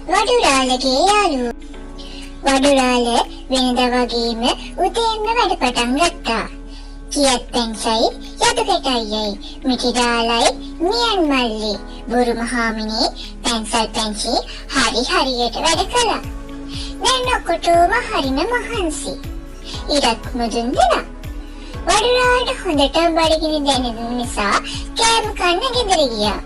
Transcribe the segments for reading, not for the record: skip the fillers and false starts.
වඩුරාලගේ යාළුවෝ. වඩුරාල වෙනදා වගේම උදේම වැඩ පටන් ගත්තා. කියත් පැංසයි යතුකට අයියයි මිටිරාලයි මියන් මල්ලි බුරු මහාමිනේ පැංසල් පැංචි හරියට වැඩ කළා. දැන් ඔක්කොටම හරිම මහන්සි. ඉරත් මුදුන් දෙනා. වඩුරාලට හොඳට බඩගිනි දැනෙන නිසා කෑම කන්න ගෙදර ගියා.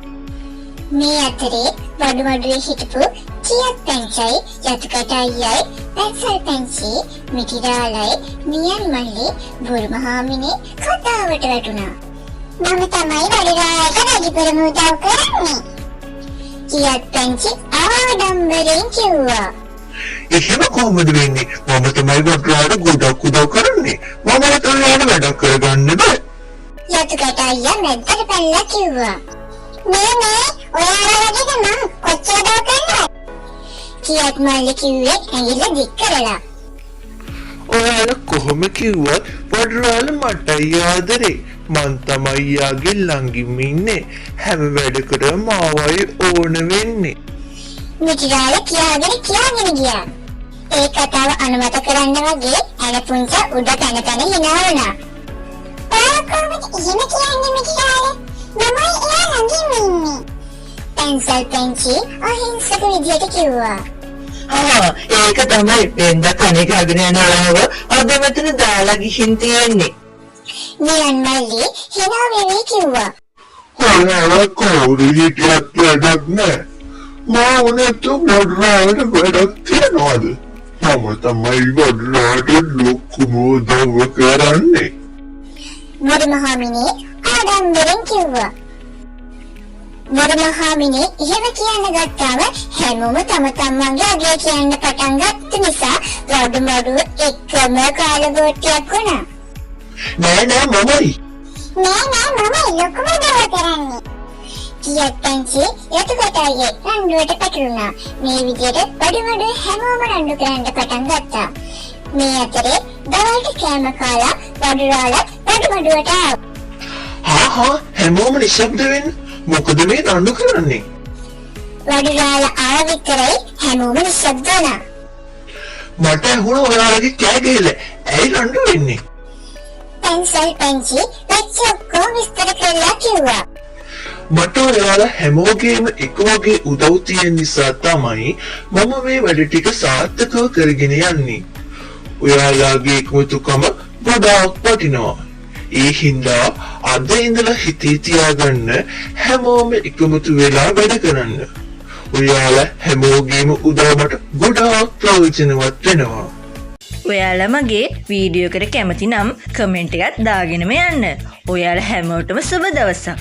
මේ අතරේ වඩුවේ හිටපු කියත් පැංචයි යතුකට අයියයි පැංසල් පැංචි මිටිරාලයි මියන් මල්ලි බුරු මහාමිනේ කතාවට වැටුණා. මම තමයි වඩුරාලට වැඩිපුරම උදව් කරන්නේ. කියත් පැංචි ආඩම්බරෙන් කිව්වා. එහෙම කොහොමද වෙන්නේ? මම තමයි වඩුරාලට ගොඩක් උදව් කරන්නේ. මම ඔයාලට වැඩක් කරගන්න බෑ. යතුකට අයියා මැද්දට පැනලා කිව්වා. මේ ඔයාලා වගේ මං කොච්චර උදව් කරනවද? කියත් මල්ලි කිව්වේ ඇඟිල්ල දික් කරලා. ඔයාලා කොහොම කිව්වත් වඩුරාල මටයි ආදරේ. මං තමයි යාගේ ළඟින්ම ඉන්නේ. හැම වැඩකටම මාවයි ඕන වෙන්නේ. මිටිරාල කියාගෙන ගියා. ඒ කතාව අනුමත කරන්න වගේ ඇල පුංචා උඩ පැන hina වුණා. ඔයා කොහොමද එහෙම කියන්නේ මිටිරාල? මමයි එයා ළඟින්ම ඉන්නේ. පැංසල් පැංචි අහිංසක විදියට කිව්වා. ඒක තමයි වෙන්ද කණේ ගගෙන යන ආව අද මෙතන දාලා ගිහින් තියෙන්නේ. මියන් මල්ලි hina වෙවි කිව්වා. ඔයාලා කවුරු හිටියත් වැඩක් නෑ. මාවනට වඩුරාලට වැඩක් තියනවාද? මම තමයි වඩුරාලට ලොකුම උදව් කරන්නේ. බුරු මහාමිනේ ආඩම්බරෙන් කිව්වා. බුරු මහාමිනේ එහෙම කියන්න ගත්තාම හැමෝම තම තමන්ගේ අගය කියන්න පටන් ගත්ත නිසා වඩුමඩුව එක්කම කාලගෝට්ටියක් වුණා. නෑ මමයි. මමයි ලොකුම උදව් කරන්නේ. කියත් පැංචි යතුකට අයියේ රණ්ඩුවට පැටළුණා. මේ විදියට වඩුමඩුව හැමෝම රණ්ඩු කරන්න පටන් ගත්තා. මේ අතරේ දවල්ට කෑම කාලා වඩුරාලත් වඩුමඩුවට ආවා. හැමෝම නිශ්ශබ්ද වෙන්න. මොකද මේ රණ්ඩු කරන්නේ? වඩුරාල ආව විතරයි හැමෝම නිශ්ශබ්ද වුණා. මට ඇහුණා ඔයාලගේ කෑ ගහලා. ඇයි රණ්ඩු වෙන්නේ? පැංසල් පැංචි වෙච්ච ඔක්කොම විස්තර කරලා කිව්වා. මට ඔයාලා හැමෝගේම එක වගේ උදව් තියෙන නිසා තමයි මම මේ වැඩ ටික සාර්ථකව කරගෙන යන්නේ. ඔයාලාගේ එකමුතුකම ගොඩාක් වටිනවා. ඒ හින්දා අද ඉඳලා හිතේ තියාගන්න හැමෝම එකමුතු වෙලා වැඩ කරන්න. ඔයාලා හැමෝගේම උදව් මට ගොඩාක් ප්‍රයෝජනවත් වෙනවා. ඔයාලා මගේ වීඩියෝ එකට කැමති නම් කමෙන්ට් එකක් දාගෙනම යන්න. ඔයාලා හැමෝටම සුබ දවසක්.